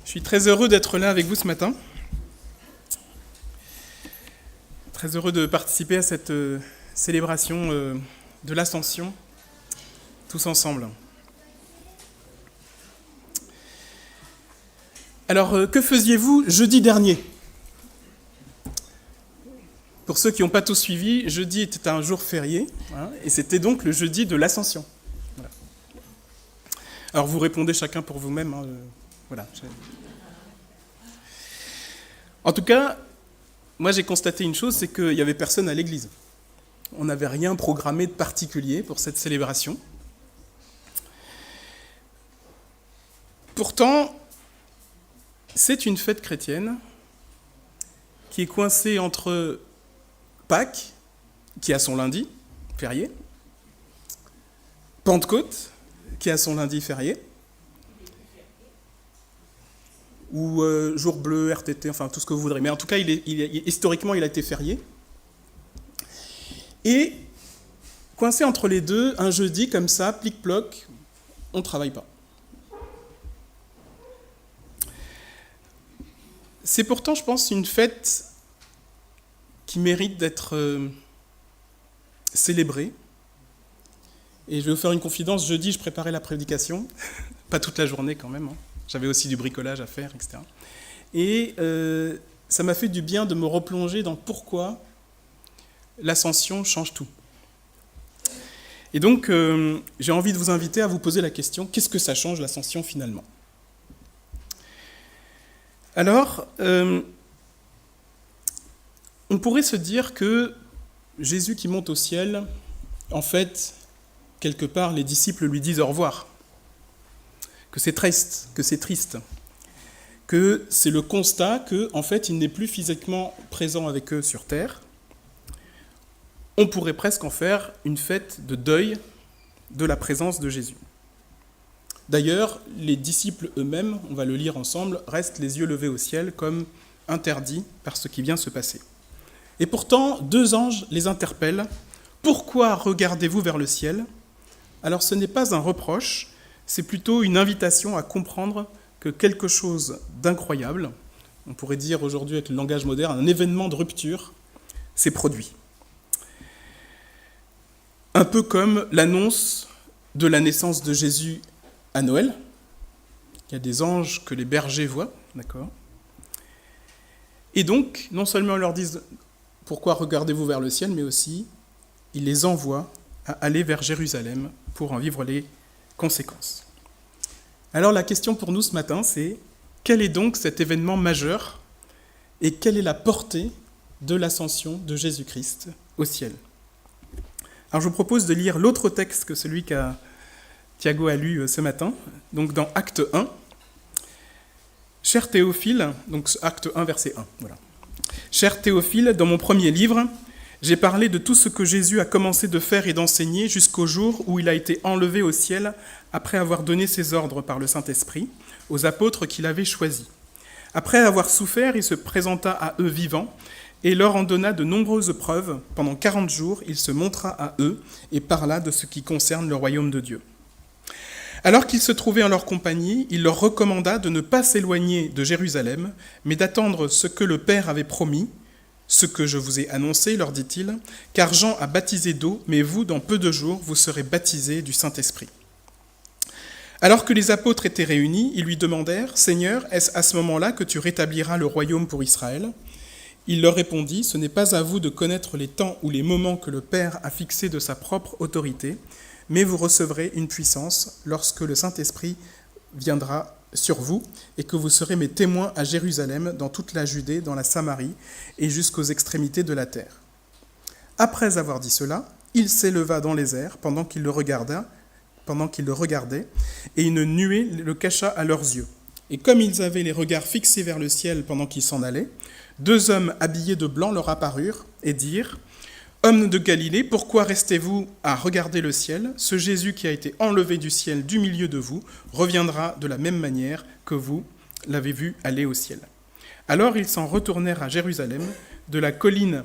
Je suis très heureux d'être là avec vous ce matin. Très heureux de participer à cette célébration de l'Ascension, tous ensemble. Alors, que faisiez-vous jeudi dernier ? Pour ceux qui n'ont pas tout suivi, jeudi était un jour férié, hein, et c'était donc le jeudi de l'Ascension. Voilà. Alors, vous répondez chacun pour vous-même. Hein, voilà. En tout cas, moi j'ai constaté une chose, c'est qu'il n'y avait personne à l'église. On n'avait rien programmé de particulier pour cette célébration. Pourtant, c'est une fête chrétienne qui est coincée entre Pâques, qui a son lundi férié, Pentecôte, qui a son lundi férié, ou jour bleu, RTT, enfin tout ce que vous voudrez. Mais en tout cas, historiquement, il a été férié. Et coincé entre les deux, un jeudi comme ça, plic-ploc, on ne travaille pas. C'est pourtant, je pense, une fête qui mérite d'être célébrée. Et je vais vous faire une confidence, jeudi, je préparais la prédication, pas toute la journée quand même, hein. J'avais aussi du bricolage à faire, etc. Et ça m'a fait du bien de me replonger dans pourquoi l'ascension change tout. Et donc, j'ai envie de vous inviter à vous poser la question, qu'est-ce que ça change l'ascension finalement ? Alors, on pourrait se dire que Jésus qui monte au ciel, en fait, quelque part, les disciples lui disent au revoir. Que c'est triste, que c'est le constat que, en fait, il n'est plus physiquement présent avec eux sur terre. On pourrait presque en faire une fête de deuil de la présence de Jésus. D'ailleurs, les disciples eux-mêmes, on va le lire ensemble, restent les yeux levés au ciel comme interdits par ce qui vient se passer. Et pourtant, deux anges les interpellent. « Pourquoi regardez-vous vers le ciel ?» Alors ce n'est pas un reproche, c'est plutôt une invitation à comprendre que quelque chose d'incroyable, on pourrait dire aujourd'hui avec le langage moderne, un événement de rupture, s'est produit. Un peu comme l'annonce de la naissance de Jésus à Noël. Il y a des anges que les bergers voient, d'accord ? Et donc, non seulement ils leur disent « Pourquoi regardez-vous vers le ciel ?», mais aussi, ils les envoient à aller vers Jérusalem pour en vivre les conséquences. Alors la question pour nous ce matin, c'est quel est donc cet événement majeur et quelle est la portée de l'ascension de Jésus-Christ au ciel ? Alors je vous propose de lire l'autre texte que celui que Thiago a lu ce matin, donc dans Acte 1. Cher Théophile, donc Acte 1, verset 1, voilà. Cher Théophile, dans mon premier livre, j'ai parlé de tout ce que Jésus a commencé de faire et d'enseigner jusqu'au jour où il a été enlevé au ciel après avoir donné ses ordres par le Saint-Esprit aux apôtres qu'il avait choisis. Après avoir souffert, il se présenta à eux vivants et leur en donna de nombreuses preuves. Pendant 40 jours, il se montra à eux et parla de ce qui concerne le royaume de Dieu. Alors qu'il se trouvait en leur compagnie, il leur recommanda de ne pas s'éloigner de Jérusalem, mais d'attendre ce que le Père avait promis. Ce que je vous ai annoncé, leur dit-il, car Jean a baptisé d'eau, mais vous, dans peu de jours, vous serez baptisés du Saint-Esprit. Alors que les apôtres étaient réunis, ils lui demandèrent, « Seigneur, est-ce à ce moment-là que tu rétabliras le royaume pour Israël ?» Il leur répondit, « Ce n'est pas à vous de connaître les temps ou les moments que le Père a fixés de sa propre autorité, mais vous recevrez une puissance lorsque le Saint-Esprit viendra sur vous, et que vous serez mes témoins à Jérusalem, dans toute la Judée, dans la Samarie, et jusqu'aux extrémités de la terre. » Après avoir dit cela, il s'éleva dans les airs pendant qu'il le regardait, et une nuée le cacha à leurs yeux. Et comme ils avaient les regards fixés vers le ciel pendant qu'ils s'en allaient, deux hommes habillés de blanc leur apparurent et dirent « Hommes de Galilée, pourquoi restez-vous à regarder le ciel ? Ce Jésus qui a été enlevé du ciel du milieu de vous reviendra de la même manière que vous l'avez vu aller au ciel. » Alors ils s'en retournèrent à Jérusalem, de la colline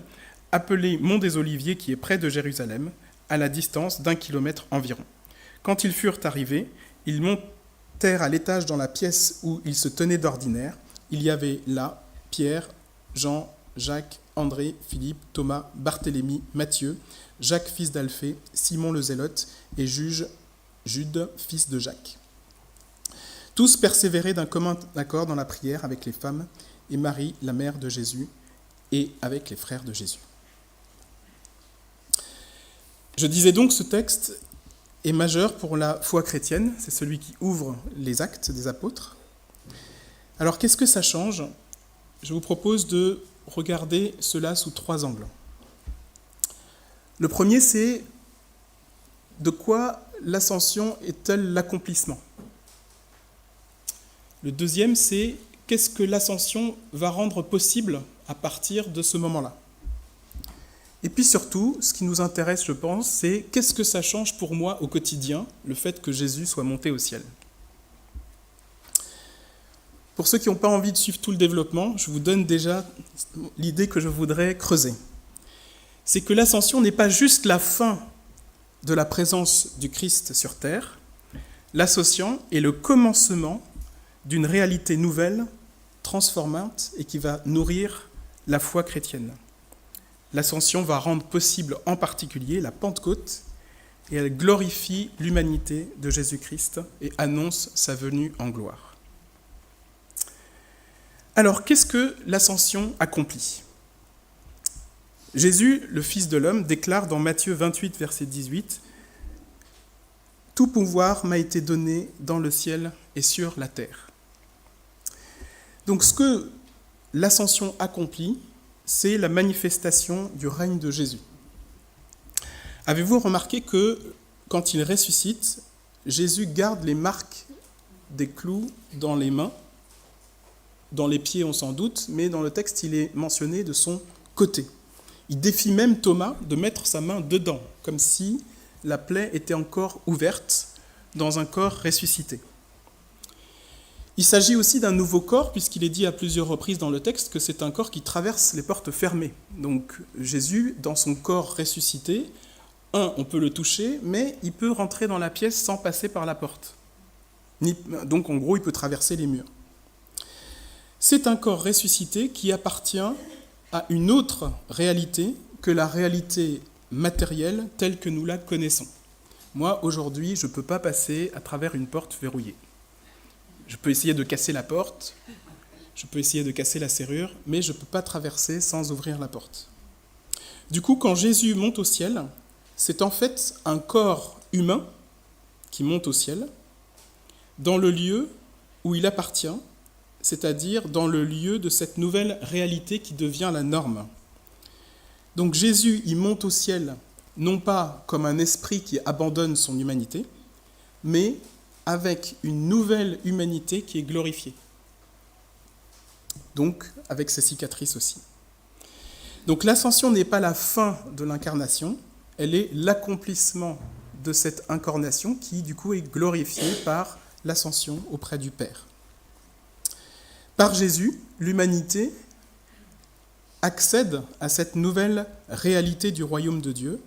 appelée Mont des Oliviers qui est près de Jérusalem, à la distance d'1 kilomètre environ. Quand ils furent arrivés, ils montèrent terre à l'étage dans la pièce où il se tenait d'ordinaire, il y avait là Pierre, Jean, Jacques, André, Philippe, Thomas, Barthélemy, Matthieu, Jacques fils d'Alphée, Simon le Zélote et Jude, fils de Jacques. Tous persévéraient d'un commun accord dans la prière avec les femmes et Marie, la mère de Jésus, et avec les frères de Jésus. Je disais donc, ce texte est majeur pour la foi chrétienne, c'est celui qui ouvre les actes des apôtres. Alors qu'est-ce que ça change ? Je vous propose de regarder cela sous 3 angles. Le premier, c'est de quoi l'ascension est-elle l'accomplissement ? Le deuxième, c'est qu'est-ce que l'ascension va rendre possible à partir de ce moment-là ? Et puis surtout, ce qui nous intéresse, je pense, c'est qu'est-ce que ça change pour moi au quotidien, le fait que Jésus soit monté au ciel. Pour ceux qui n'ont pas envie de suivre tout le développement, je vous donne déjà l'idée que je voudrais creuser. C'est que l'ascension n'est pas juste la fin de la présence du Christ sur terre. L'ascension est le commencement d'une réalité nouvelle, transformante et qui va nourrir la foi chrétienne. L'ascension va rendre possible en particulier la Pentecôte et elle glorifie l'humanité de Jésus-Christ et annonce sa venue en gloire. Alors, qu'est-ce que l'ascension accomplit ? Jésus, le Fils de l'homme, déclare dans Matthieu 28, verset 18 « Tout pouvoir m'a été donné dans le ciel et sur la terre. » Donc, ce que l'ascension accomplit, c'est la manifestation du règne de Jésus. Avez-vous remarqué que, quand il ressuscite, Jésus garde les marques des clous dans les mains, dans les pieds on s'en doute, mais dans le texte il est mentionné de son côté. Il défie même Thomas de mettre sa main dedans, comme si la plaie était encore ouverte dans un corps ressuscité. Il s'agit aussi d'un nouveau corps, puisqu'il est dit à plusieurs reprises dans le texte que c'est un corps qui traverse les portes fermées. Donc Jésus, dans son corps ressuscité, on peut le toucher, mais il peut rentrer dans la pièce sans passer par la porte. Donc en gros, il peut traverser les murs. C'est un corps ressuscité qui appartient à une autre réalité que la réalité matérielle telle que nous la connaissons. Moi, aujourd'hui, je ne peux pas passer à travers une porte verrouillée. Je peux essayer de casser la porte, je peux essayer de casser la serrure, mais je ne peux pas traverser sans ouvrir la porte. Du coup, quand Jésus monte au ciel, c'est en fait un corps humain qui monte au ciel, dans le lieu où il appartient, c'est-à-dire dans le lieu de cette nouvelle réalité qui devient la norme. Donc Jésus, il monte au ciel, non pas comme un esprit qui abandonne son humanité, mais avec une nouvelle humanité qui est glorifiée. Donc, avec ses cicatrices aussi. Donc l'ascension n'est pas la fin de l'incarnation, elle est l'accomplissement de cette incarnation qui, du coup, est glorifiée par l'ascension auprès du Père. Par Jésus, l'humanité accède à cette nouvelle réalité du royaume de Dieu.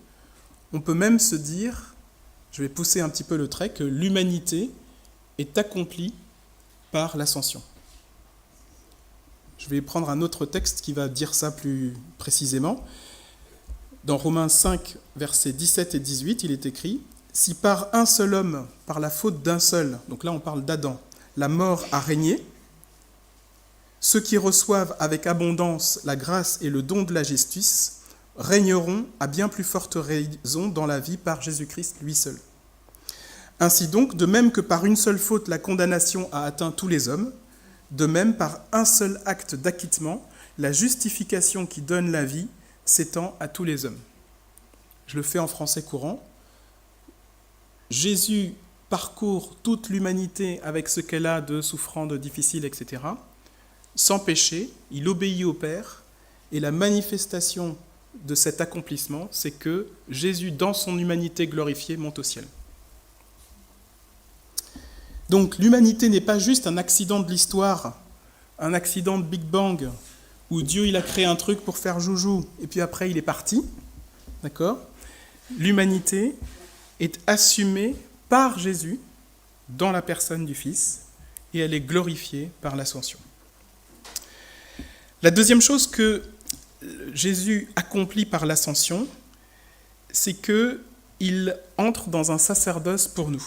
On peut même se dire, je vais pousser un petit peu le trait, que l'humanité est accomplie par l'ascension. Je vais prendre un autre texte qui va dire ça plus précisément. Dans Romains 5, versets 17 et 18, il est écrit « Si par un seul homme, par la faute d'un seul, donc là on parle d'Adam, la mort a régné, ceux qui reçoivent avec abondance la grâce et le don de la justice régneront à bien plus forte raison dans la vie par Jésus-Christ lui seul. Ainsi donc, de même que par une seule faute la condamnation a atteint tous les hommes, de même par un seul acte d'acquittement, la justification qui donne la vie s'étend à tous les hommes. » Je le fais en français courant. Jésus parcourt toute l'humanité avec ce qu'elle a de souffrant, de difficile, etc. Sans péché, il obéit au Père, et la manifestation de cet accomplissement, c'est que Jésus, dans son humanité glorifiée, monte au ciel. Donc l'humanité n'est pas juste un accident de l'histoire, un accident de Big Bang, où Dieu il a créé un truc pour faire joujou, et puis après il est parti. D'accord ? L'humanité est assumée par Jésus dans la personne du Fils, et elle est glorifiée par l'ascension. La deuxième chose que Jésus accomplit par l'ascension, c'est qu'il entre dans un sacerdoce pour nous.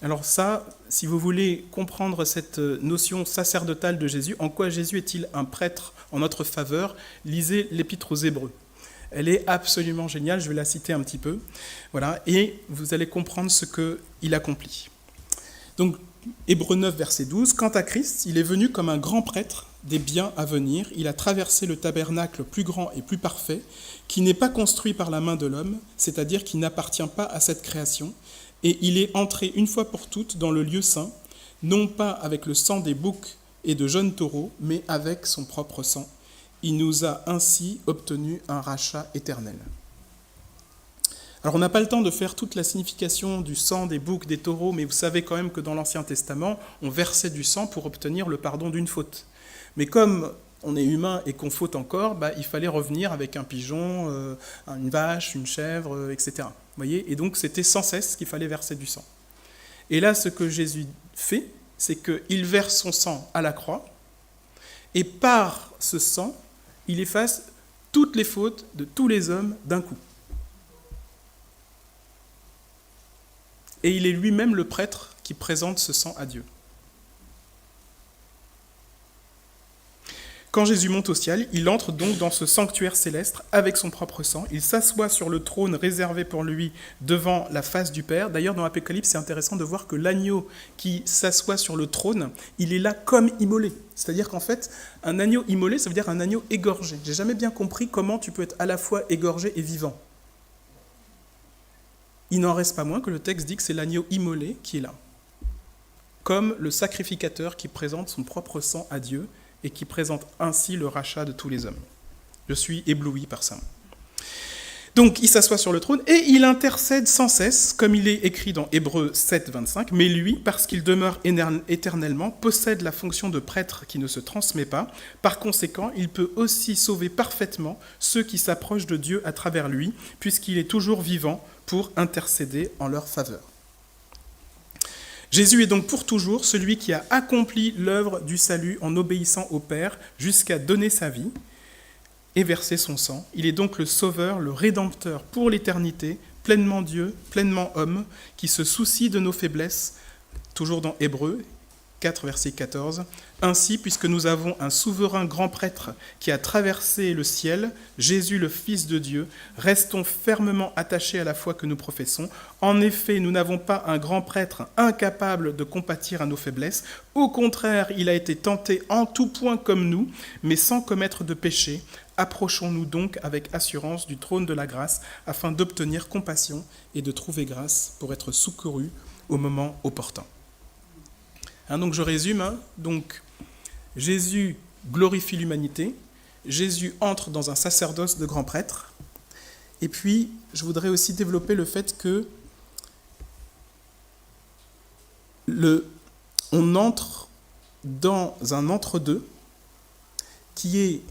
Alors ça, si vous voulez comprendre cette notion sacerdotale de Jésus, en quoi Jésus est-il un prêtre en notre faveur, lisez l'Épître aux Hébreux. Elle est absolument géniale, je vais la citer un petit peu. Voilà, et vous allez comprendre ce qu'il accomplit. Donc, Hébreux 9, verset 12, « Quant à Christ, il est venu comme un grand prêtre des biens à venir. Il a traversé le tabernacle plus grand et plus parfait, qui n'est pas construit par la main de l'homme, c'est-à-dire qui n'appartient pas à cette création, et il est entré une fois pour toutes dans le lieu saint, non pas avec le sang des boucs et de jeunes taureaux, mais avec son propre sang. Il nous a ainsi obtenu un rachat éternel. » Alors on n'a pas le temps de faire toute la signification du sang des boucs, des taureaux, mais vous savez quand même que dans l'Ancien Testament, on versait du sang pour obtenir le pardon d'une faute. Mais comme on est humain et qu'on faute encore, il fallait revenir avec un pigeon, une vache, une chèvre, etc. Vous voyez ? Et donc c'était sans cesse qu'il fallait verser du sang. Et là, ce que Jésus fait, c'est qu'il verse son sang à la croix, et par ce sang, il efface toutes les fautes de tous les hommes d'un coup. Et il est lui-même le prêtre qui présente ce sang à Dieu. Quand Jésus monte au ciel, il entre donc dans ce sanctuaire céleste avec son propre sang. Il s'assoit sur le trône réservé pour lui devant la face du Père. D'ailleurs, dans l'Apocalypse, c'est intéressant de voir que l'agneau qui s'assoit sur le trône, il est là comme immolé. C'est-à-dire qu'en fait, un agneau immolé, ça veut dire un agneau égorgé. J'ai jamais bien compris comment tu peux être à la fois égorgé et vivant. Il n'en reste pas moins que le texte dit que c'est l'agneau immolé qui est là, comme le sacrificateur qui présente son propre sang à Dieu et qui présente ainsi le rachat de tous les hommes. Je suis ébloui par ça. Donc il s'assoit sur le trône et il intercède sans cesse, comme il est écrit dans Hébreux 7, 25, mais lui, parce qu'il demeure éternellement, possède la fonction de prêtre qui ne se transmet pas. Par conséquent, il peut aussi sauver parfaitement ceux qui s'approchent de Dieu à travers lui, puisqu'il est toujours vivant pour intercéder en leur faveur. Jésus est donc pour toujours celui qui a accompli l'œuvre du salut en obéissant au Père jusqu'à donner sa vie et verser son sang. Il est donc le Sauveur, le Rédempteur pour l'éternité, pleinement Dieu, pleinement homme, qui se soucie de nos faiblesses, toujours dans Hébreux 4, verset 14. Ainsi, puisque nous avons un souverain grand prêtre qui a traversé le ciel, Jésus le Fils de Dieu, restons fermement attachés à la foi que nous professons. En effet, nous n'avons pas un grand prêtre incapable de compatir à nos faiblesses. Au contraire, il a été tenté en tout point comme nous, mais sans commettre de péché. Approchons-nous donc avec assurance du trône de la grâce, afin d'obtenir compassion et de trouver grâce pour être secourus au moment opportun. Donc je résume, donc Jésus glorifie l'humanité, Jésus entre dans un sacerdoce de grand prêtre, et puis je voudrais aussi développer le fait que on entre dans un entre-deux qui est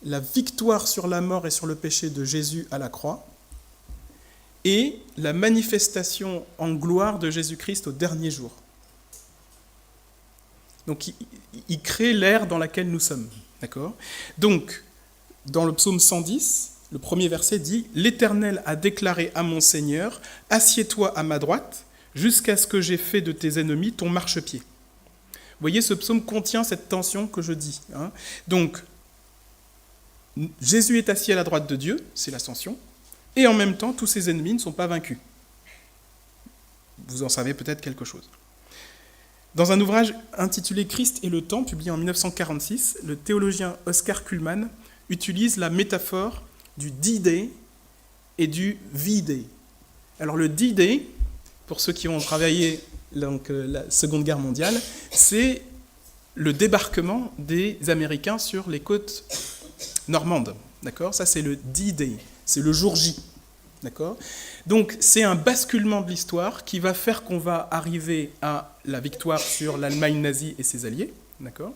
la victoire sur la mort et sur le péché de Jésus à la croix et la manifestation en gloire de Jésus-Christ au dernier jour. Donc, il crée l'ère dans laquelle nous sommes. D'accord ? Donc, dans le psaume 110, le premier verset dit « L'Éternel a déclaré à mon Seigneur, assieds-toi à ma droite, jusqu'à ce que j'ai fait de tes ennemis ton marchepied. » Vous voyez, ce psaume contient cette tension que je dis. Donc, Jésus est assis à la droite de Dieu, c'est l'ascension, et en même temps, tous ses ennemis ne sont pas vaincus. Vous en savez peut-être quelque chose. Dans un ouvrage intitulé « Christ et le temps », publié en 1946, le théologien Oscar Cullmann utilise la métaphore du D-Day et du V-Day. Alors le D-Day, pour ceux qui ont travaillé donc, la Seconde Guerre mondiale, c'est le débarquement des Américains sur les côtes normandes. D'accord ? Ça, c'est le D-Day, c'est le jour J. D'accord ? Donc, c'est un basculement de l'histoire qui va faire qu'on va arriver à la victoire sur l'Allemagne nazie et ses alliés. D'accord ?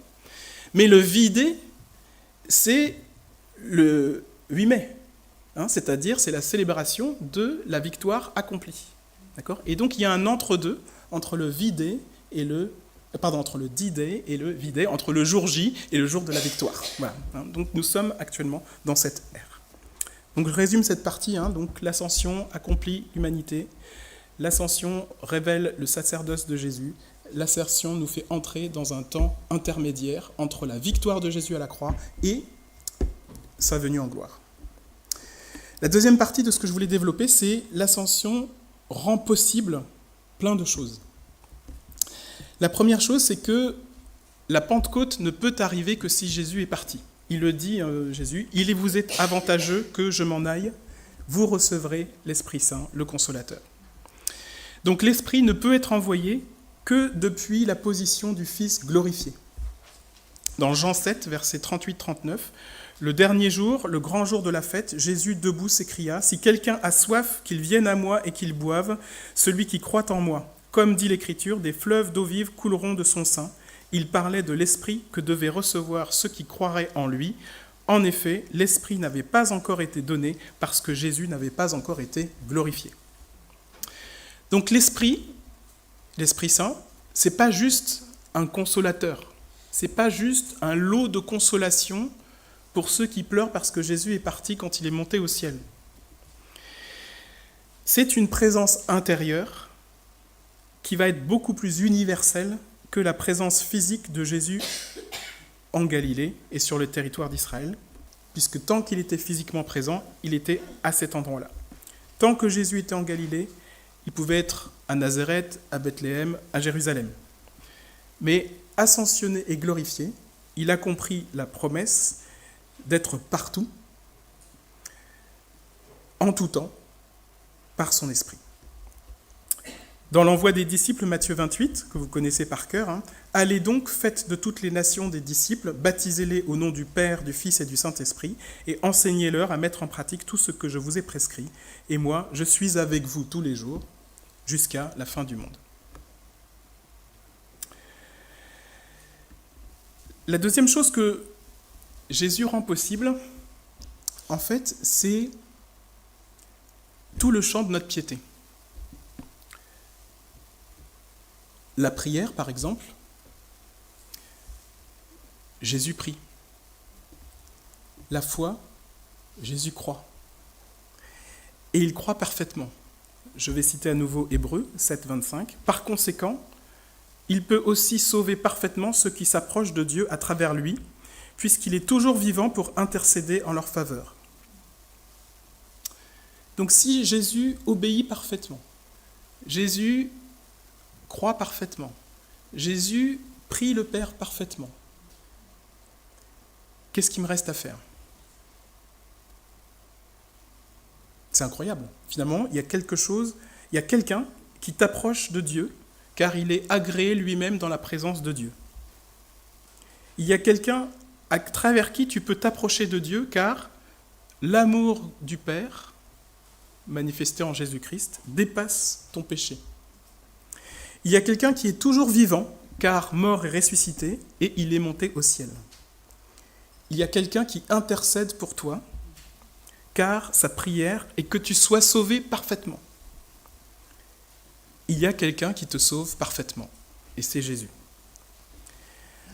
Mais le V-Day, c'est le 8 mai. C'est-à-dire, c'est la célébration de la victoire accomplie. D'accord ? Et donc, il y a un entre-deux entre le D-Day et le V-Day, entre le jour J et le jour de la victoire. Voilà. Donc nous sommes actuellement dans cette ère. Donc je résume cette partie. Donc l'ascension accomplit l'humanité. L'ascension révèle le sacerdoce de Jésus. L'ascension nous fait entrer dans un temps intermédiaire entre la victoire de Jésus à la croix et sa venue en gloire. La deuxième partie de ce que je voulais développer, c'est l'ascension rend possible plein de choses. La première chose, c'est que la Pentecôte ne peut arriver que si Jésus est parti. Il le dit, Jésus, « Il vous est avantageux que je m'en aille, vous recevrez l'Esprit Saint, le Consolateur. » Donc l'Esprit ne peut être envoyé que depuis la position du Fils glorifié. Dans Jean 7, versets 38-39, le dernier jour, le grand jour de la fête, Jésus debout s'écria, « Si quelqu'un a soif, qu'il vienne à moi et qu'il boive, celui qui croit en moi. Comme dit l'Écriture, des fleuves d'eau vive couleront de son sein. » Il parlait de l'Esprit que devaient recevoir ceux qui croiraient en lui. En effet, l'Esprit n'avait pas encore été donné parce que Jésus n'avait pas encore été glorifié. Donc l'Esprit Saint, c'est pas juste un consolateur, c'est pas juste un lot de consolation pour ceux qui pleurent parce que Jésus est parti quand il est monté au ciel. C'est une présence intérieure qui va être beaucoup plus universelle que la présence physique de Jésus en Galilée et sur le territoire d'Israël, puisque tant qu'il était physiquement présent, il était à cet endroit-là. Tant que Jésus était en Galilée, il pouvait être à Nazareth, à Bethléem, à Jérusalem. Mais ascensionné et glorifié, il a compris la promesse d'être partout, en tout temps, par son esprit. Dans l'envoi des disciples, Matthieu 28, que vous connaissez par cœur, « Allez donc, faites de toutes les nations des disciples, baptisez-les au nom du Père, du Fils et du Saint-Esprit, et enseignez-leur à mettre en pratique tout ce que je vous ai prescrit. Et moi, je suis avec vous tous les jours, jusqu'à la fin du monde. » La deuxième chose que Jésus rend possible, en fait, c'est tout le champ de notre piété. La prière, par exemple, Jésus prie. La foi, Jésus croit. Et il croit parfaitement. Je vais citer à nouveau Hébreux 7, 25. Par conséquent, il peut aussi sauver parfaitement ceux qui s'approchent de Dieu à travers lui, puisqu'il est toujours vivant pour intercéder en leur faveur. Donc si Jésus obéit parfaitement, Jésus croit parfaitement, Jésus prie le Père parfaitement, qu'est-ce qu'il me reste à faire ? C'est incroyable. Finalement, il y a quelqu'un qui t'approche de Dieu, car il est agréé lui-même dans la présence de Dieu. Il y a quelqu'un à travers qui tu peux t'approcher de Dieu, car l'amour du Père, manifesté en Jésus-Christ, dépasse ton péché. Il y a quelqu'un qui est toujours vivant, car mort et ressuscité, et il est monté au ciel. Il y a quelqu'un qui intercède pour toi, car sa prière est que tu sois sauvé parfaitement. Il y a quelqu'un qui te sauve parfaitement, et c'est Jésus.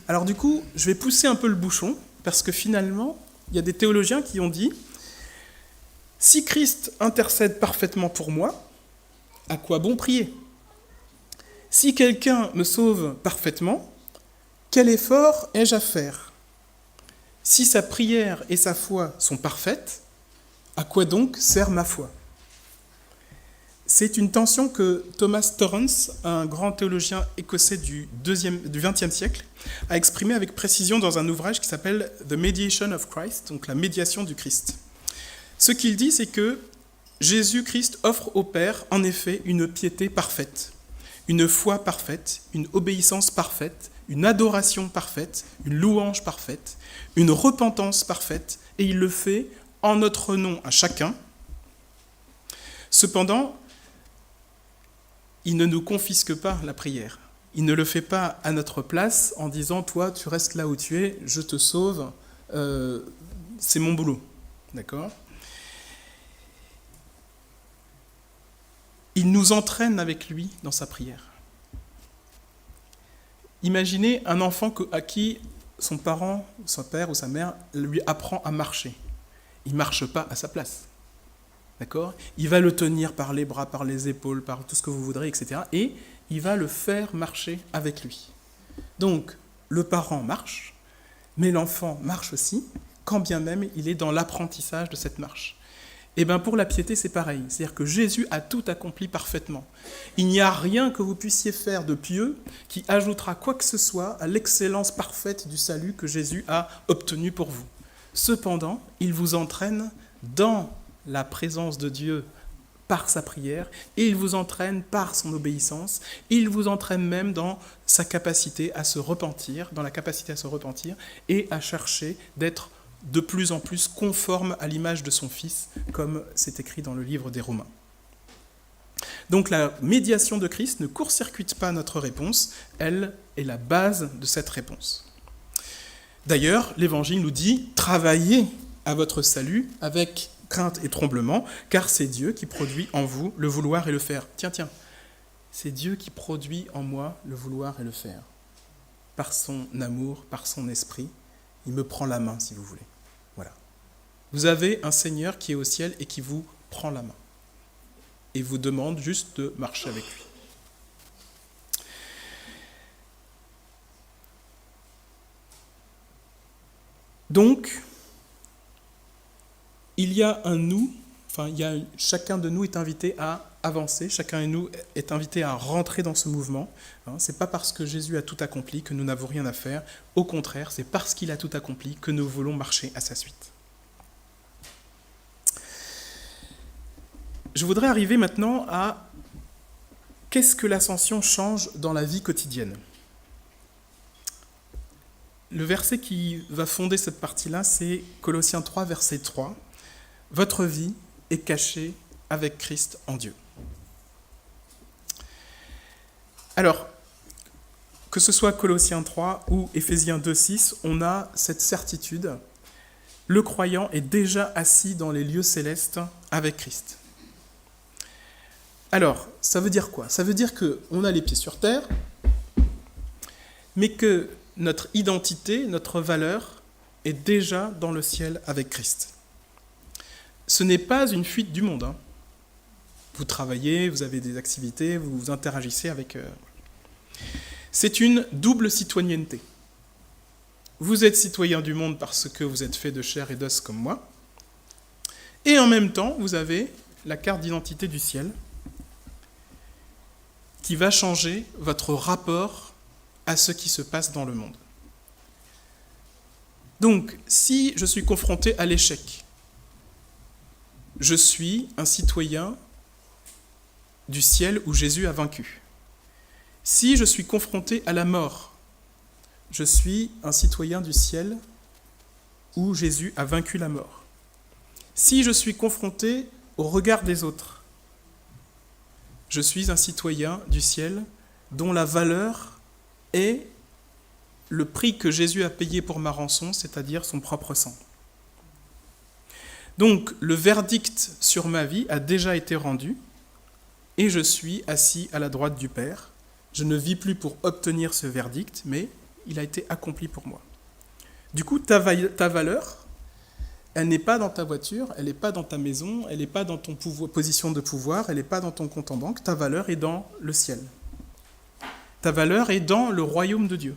Alors du coup, je vais pousser un peu le bouchon, parce que finalement, il y a des théologiens qui ont dit « Si Christ intercède parfaitement pour moi, à quoi bon prier ? Si quelqu'un me sauve parfaitement, quel effort ai-je à faire ? Si sa prière et sa foi sont parfaites, à quoi donc sert ma foi ? » C'est une tension que Thomas Torrance, un grand théologien écossais du XXe siècle, a exprimée avec précision dans un ouvrage qui s'appelle « The Mediation of Christ », donc la médiation du Christ. Ce qu'il dit, c'est que Jésus-Christ offre au Père, en effet, une piété parfaite, une foi parfaite, une obéissance parfaite, une adoration parfaite, une louange parfaite, une repentance parfaite, et il le fait en notre nom à chacun. Cependant, il ne nous confisque pas la prière. Il ne le fait pas à notre place en disant « Toi, tu restes là où tu es, je te sauve, c'est mon boulot. » D'accord ? Il nous entraîne avec lui dans sa prière. Imaginez un enfant à qui son parent, son père ou sa mère lui apprend à marcher. Il ne marche pas à sa place. D'accord ? Il va le tenir par les bras, par les épaules, par tout ce que vous voudrez, etc. Et il va le faire marcher avec lui. Donc, le parent marche, mais l'enfant marche aussi, quand bien même il est dans l'apprentissage de cette marche. Et bien pour la piété, c'est pareil. C'est-à-dire que Jésus a tout accompli parfaitement. Il n'y a rien que vous puissiez faire de pieux qui ajoutera quoi que ce soit à l'excellence parfaite du salut que Jésus a obtenu pour vous. Cependant, il vous entraîne dans la présence de Dieu par sa prière, et il vous entraîne par son obéissance, et il vous entraîne même dans sa capacité à se repentir, dans la capacité à se repentir, et à chercher d'être de plus en plus conforme à l'image de son Fils, comme c'est écrit dans le livre des Romains. Donc la médiation de Christ ne court-circuite pas notre réponse, elle est la base de cette réponse. D'ailleurs, l'Évangile nous dit « Travaillez à votre salut avec crainte et tremblement, car c'est Dieu qui produit en vous le vouloir et le faire. » Tiens, c'est Dieu qui produit en moi le vouloir et le faire. Par son amour, par son esprit, il me prend la main, si vous voulez. Voilà. Vous avez un Seigneur qui est au ciel et qui vous prend la main. Et vous demande juste de marcher avec lui. Donc, il y a un nous, chacun de nous est invité à avancer, chacun de nous est invité à rentrer dans ce mouvement. Ce n'est pas parce que Jésus a tout accompli que nous n'avons rien à faire. Au contraire, c'est parce qu'il a tout accompli que nous voulons marcher à sa suite. Je voudrais arriver maintenant à qu'est-ce que l'ascension change dans la vie quotidienne. Le verset qui va fonder cette partie-là, c'est Colossiens 3, verset 3. « Votre vie est cachée avec Christ en Dieu. » Alors, que ce soit Colossiens 3 ou Éphésiens 2, 6, on a cette certitude. Le croyant est déjà assis dans les lieux célestes avec Christ. Alors, ça veut dire quoi ? Ça veut dire qu'on a les pieds sur terre, mais que notre identité, notre valeur est déjà dans le ciel avec Christ. Ce n'est pas une fuite du monde. Vous travaillez, vous avez des activités, vous interagissez avec... C'est une double citoyenneté. Vous êtes citoyen du monde parce que vous êtes fait de chair et d'os comme moi, et en même temps, vous avez la carte d'identité du ciel qui va changer votre rapport à ce qui se passe dans le monde. Donc, si je suis confronté à l'échec, je suis un citoyen du ciel où Jésus a vaincu. Si je suis confronté à la mort, je suis un citoyen du ciel où Jésus a vaincu la mort. Si je suis confronté au regard des autres, je suis un citoyen du ciel dont la valeur est le prix que Jésus a payé pour ma rançon, c'est-à-dire son propre sang. Donc, le verdict sur ma vie a déjà été rendu et je suis assis à la droite du Père. Je ne vis plus pour obtenir ce verdict, mais il a été accompli pour moi. Du coup, ta valeur, elle n'est pas dans ta voiture, elle n'est pas dans ta maison, elle n'est pas dans ton position de pouvoir, elle n'est pas dans ton compte en banque. Ta valeur est dans le ciel. Ta valeur est dans le royaume de Dieu.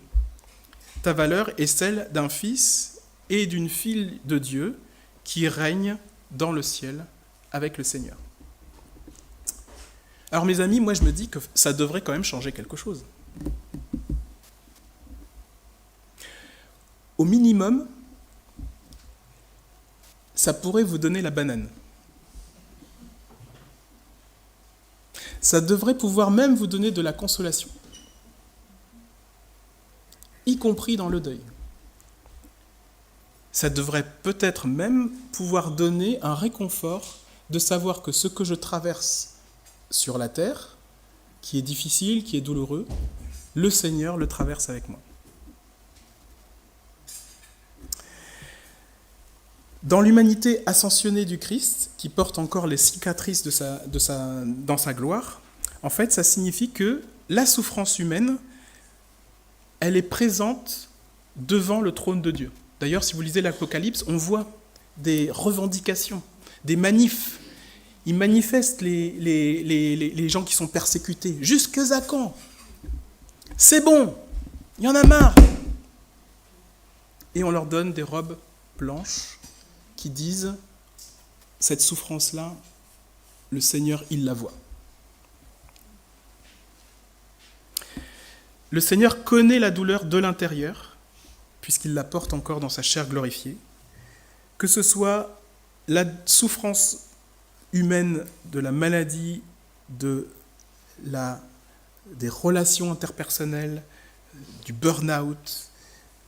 Ta valeur est celle d'un fils et d'une fille de Dieu qui règne dans le ciel avec le Seigneur. Alors mes amis, moi je me dis que ça devrait quand même changer quelque chose. Au minimum, ça pourrait vous donner la banane. Ça devrait pouvoir même vous donner de la consolation, y compris dans le deuil. Ça devrait peut-être même pouvoir donner un réconfort de savoir que ce que je traverse sur la terre, qui est difficile, qui est douloureux, le Seigneur le traverse avec moi. Dans l'humanité ascensionnée du Christ, qui porte encore les cicatrices dans sa gloire, en fait, ça signifie que la souffrance humaine elle est présente devant le trône de Dieu. D'ailleurs, si vous lisez l'Apocalypse, on voit des revendications, des manifs. Ils manifestent les gens qui sont persécutés. Jusqu'à quand? C'est bon, il y en a marre. Et on leur donne des robes blanches qui disent, cette souffrance-là, le Seigneur, il la voit. Le Seigneur connaît la douleur de l'intérieur, puisqu'il la porte encore dans sa chair glorifiée, que ce soit la souffrance humaine de la maladie, des relations interpersonnelles, du burn-out,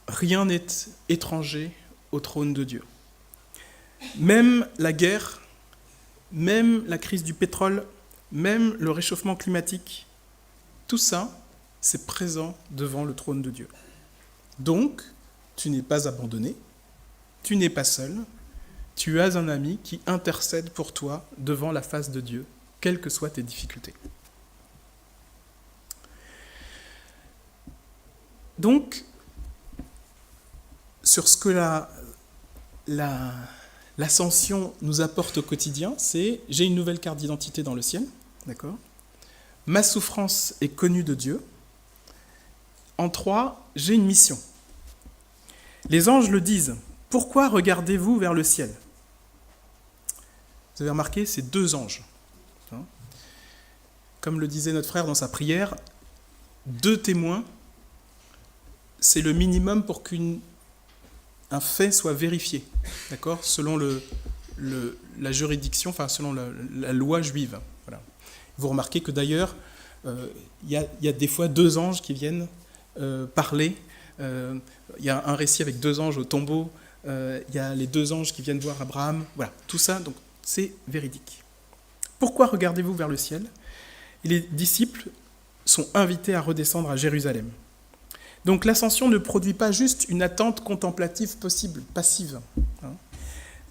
rien n'est étranger au trône de Dieu. Même la guerre, même la crise du pétrole, même le réchauffement climatique, tout ça, c'est présent devant le trône de Dieu. Donc, tu n'es pas abandonné, tu n'es pas seul, tu as un ami qui intercède pour toi devant la face de Dieu, quelles que soient tes difficultés. Donc, sur ce que l'ascension nous apporte au quotidien, c'est j'ai une nouvelle carte d'identité dans le ciel, d'accord ? Ma souffrance est connue de Dieu. En 3, j'ai une mission. Les anges le disent. Pourquoi regardez-vous vers le ciel ? Vous avez remarqué, c'est 2 anges. Comme le disait notre frère dans sa prière, 2 témoins, c'est le minimum pour qu'un fait soit vérifié, d'accord ? Selon la juridiction, enfin selon la loi juive. Voilà. Vous remarquez que d'ailleurs, il y a des fois 2 anges qui viennent parler. Il y a un récit avec 2 anges au tombeau. Il y a les 2 anges qui viennent voir Abraham. Voilà, tout ça, donc c'est véridique. Pourquoi regardez-vous vers le ciel ? Et les disciples sont invités à redescendre à Jérusalem. Donc l'ascension ne produit pas juste une attente contemplative possible, passive.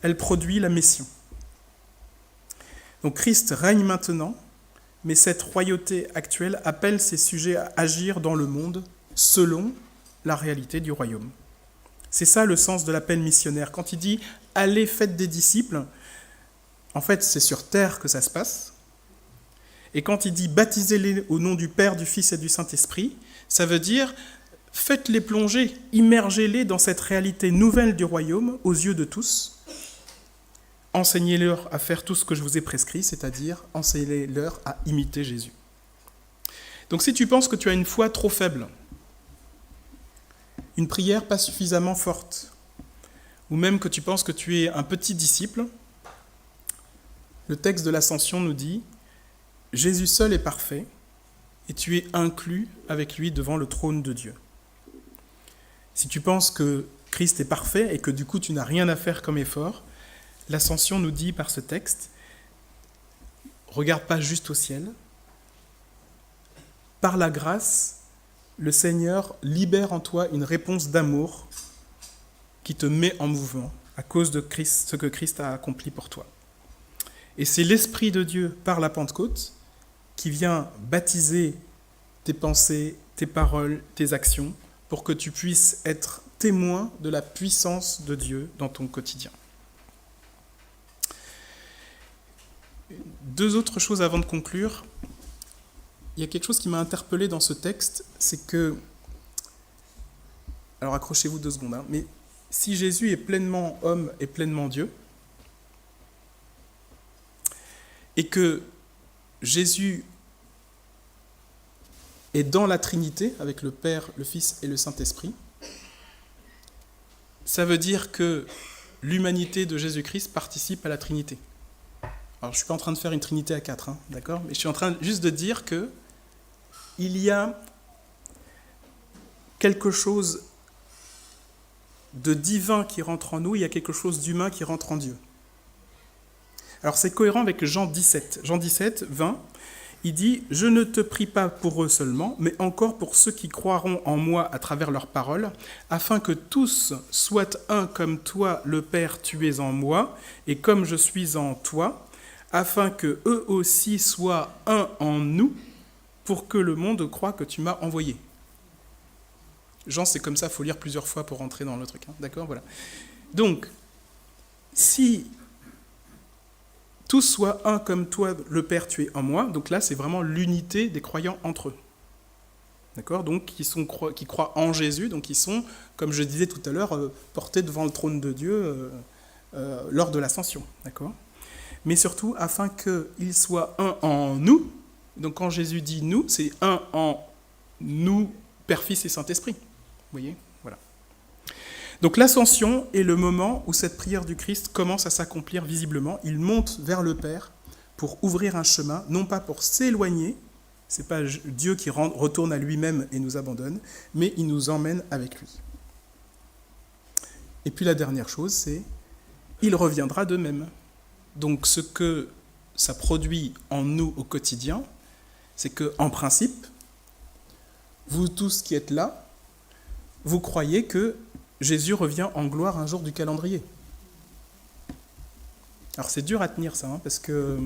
Elle produit la mission. Donc Christ règne maintenant, mais cette royauté actuelle appelle ses sujets à agir dans le monde selon la réalité du royaume. C'est ça le sens de l'appel missionnaire. Quand il dit « allez, faites des disciples », en fait, c'est sur terre que ça se passe. Et quand il dit « baptisez-les au nom du Père, du Fils et du Saint-Esprit », ça veut dire « faites-les plonger, immergez-les dans cette réalité nouvelle du royaume aux yeux de tous. Enseignez-leur à faire tout ce que je vous ai prescrit, c'est-à-dire enseignez-leur à imiter Jésus. » Donc si tu penses que tu as une foi trop faible, une prière pas suffisamment forte, ou même que tu penses que tu es un petit disciple, le texte de l'Ascension nous dit « Jésus seul est parfait, et tu es inclus avec lui devant le trône de Dieu. » Si tu penses que Christ est parfait et que du coup tu n'as rien à faire comme effort, l'Ascension nous dit par ce texte « Regarde pas juste au ciel. Par la grâce, le Seigneur libère en toi une réponse d'amour qui te met en mouvement à cause de Christ, ce que Christ a accompli pour toi. Et c'est l'Esprit de Dieu par la Pentecôte qui vient baptiser tes pensées, tes paroles, tes actions pour que tu puisses être témoin de la puissance de Dieu dans ton quotidien. 2 autres choses avant de conclure. Il y a quelque chose qui m'a interpellé dans ce texte, c'est que, alors accrochez-vous 2 secondes, mais si Jésus est pleinement homme et pleinement Dieu, et que Jésus est dans la Trinité, avec le Père, le Fils et le Saint-Esprit, ça veut dire que l'humanité de Jésus-Christ participe à la Trinité. Alors je ne suis pas en train de faire une Trinité à 4, d'accord ? Mais je suis en train juste de dire que il y a quelque chose de divin qui rentre en nous, il y a quelque chose d'humain qui rentre en Dieu. Alors c'est cohérent avec Jean 17. Jean 17, 20, il dit « Je ne te prie pas pour eux seulement, mais encore pour ceux qui croiront en moi à travers leurs paroles, afin que tous soient un comme toi, le Père, tu es en moi, et comme je suis en toi, afin que eux aussi soient un en nous, pour que le monde croie que tu m'as envoyé. » Jean, c'est comme ça, il faut lire plusieurs fois pour rentrer dans le truc. Hein. D'accord, voilà. Donc, si tous soient un comme toi, le Père, tu es en moi, donc là, c'est vraiment l'unité des croyants entre eux. D'accord, donc qui croient en Jésus, donc ils sont, comme je disais tout à l'heure, portés devant le trône de Dieu lors de l'ascension. D'accord. Mais surtout, afin qu'ils soient un en nous, donc quand Jésus dit nous, c'est un en nous, Père, Fils et Saint-Esprit. Vous voyez, voilà. Donc l'ascension est le moment où cette prière du Christ commence à s'accomplir visiblement. Il monte vers le Père pour ouvrir un chemin, non pas pour s'éloigner, c'est pas Dieu qui retourne à lui-même et nous abandonne, mais il nous emmène avec lui. Et puis la dernière chose, c'est il reviendra de même. Donc ce que ça produit en nous au quotidien, c'est que en principe, vous tous qui êtes là, vous croyez que Jésus revient en gloire un jour du calendrier. Alors c'est dur à tenir ça, hein, parce que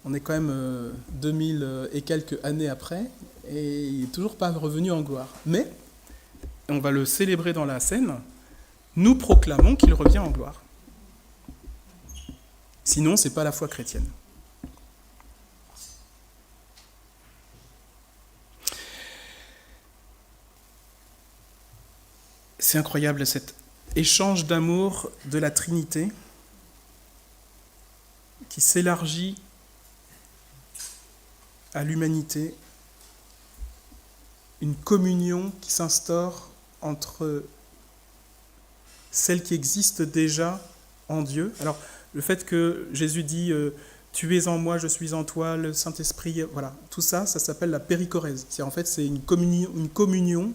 on est quand même 2000 et quelques années après, et il n'est toujours pas revenu en gloire. Mais, on va le célébrer dans la scène, nous proclamons qu'il revient en gloire. Sinon, ce n'est pas la foi chrétienne. C'est incroyable cet échange d'amour de la Trinité qui s'élargit à l'humanité, une communion qui s'instaure entre celle qui existe déjà en Dieu. Alors, le fait que Jésus dit « Tu es en moi, je suis en toi, le Saint-Esprit », voilà, tout ça, ça s'appelle la périchorèse. En fait, c'est une communion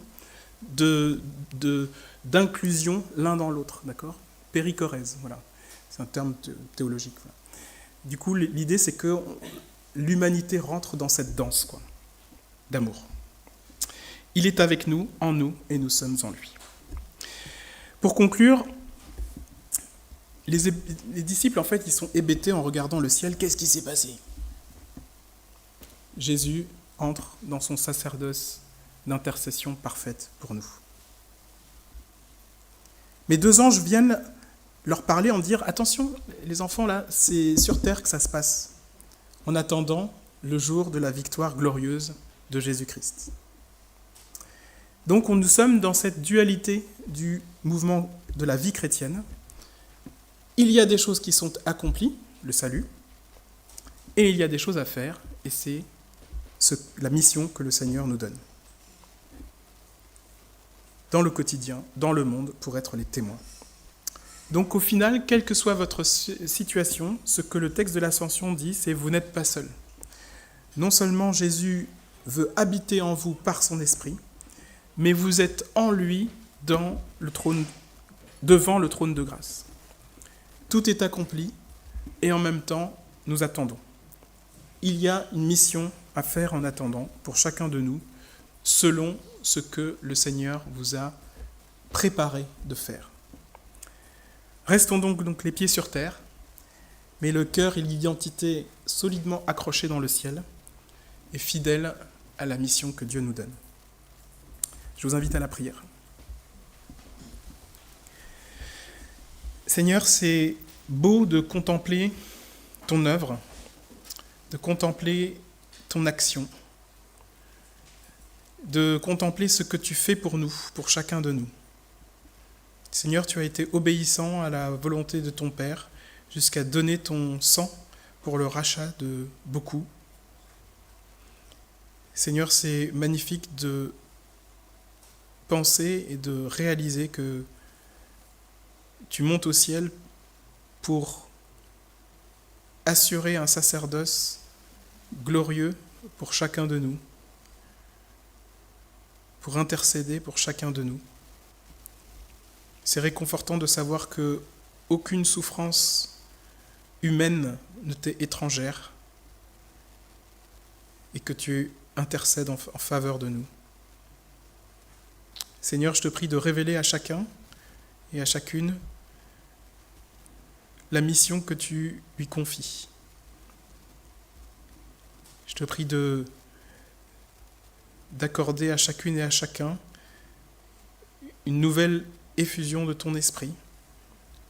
d'inclusion l'un dans l'autre, d'accord ? Périchorèse, voilà. C'est un terme théologique. Voilà. Du coup, l'idée, c'est que l'humanité rentre dans cette danse, quoi, d'amour. Il est avec nous, en nous, et nous sommes en lui. Pour conclure, les disciples, en fait, ils sont hébétés en regardant le ciel. Qu'est-ce qui s'est passé ? Jésus entre dans son sacerdoce d'intercession parfaite pour nous. Mais 2 anges viennent leur parler en dire « Attention, les enfants, là, c'est sur terre que ça se passe, en attendant le jour de la victoire glorieuse de Jésus-Christ. » Donc nous sommes dans cette dualité du mouvement de la vie chrétienne. Il y a des choses qui sont accomplies, le salut, et il y a des choses à faire, et c'est la mission que le Seigneur nous donne. Dans le quotidien, dans le monde, pour être les témoins. Donc au final, quelle que soit votre situation, ce que le texte de l'Ascension dit, c'est « vous n'êtes pas seul ». Non seulement Jésus veut habiter en vous par son esprit, mais vous êtes en lui devant le trône de grâce. Tout est accompli et en même temps, nous attendons. Il y a une mission à faire en attendant pour chacun de nous, selon ce que le Seigneur vous a préparé de faire. Restons donc les pieds sur terre, mais le cœur et l'identité solidement accrochés dans le ciel et fidèles à la mission que Dieu nous donne. Je vous invite à la prière. Seigneur, c'est beau de contempler ton œuvre, de contempler ton action, de contempler ce que tu fais pour nous, pour chacun de nous. Seigneur, tu as été obéissant à la volonté de ton Père jusqu'à donner ton sang pour le rachat de beaucoup. Seigneur, c'est magnifique de penser et de réaliser que tu montes au ciel pour assurer un sacerdoce glorieux pour chacun de nous, pour intercéder pour chacun de nous. C'est réconfortant de savoir que aucune souffrance humaine ne t'est étrangère et que tu intercèdes en faveur de nous. Seigneur, je te prie de révéler à chacun et à chacune la mission que tu lui confies. Je te prie d'accorder à chacune et à chacun une nouvelle effusion de ton esprit,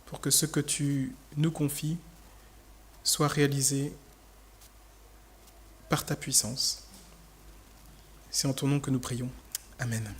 pour que ce que tu nous confies soit réalisé par ta puissance. C'est en ton nom que nous prions. Amen.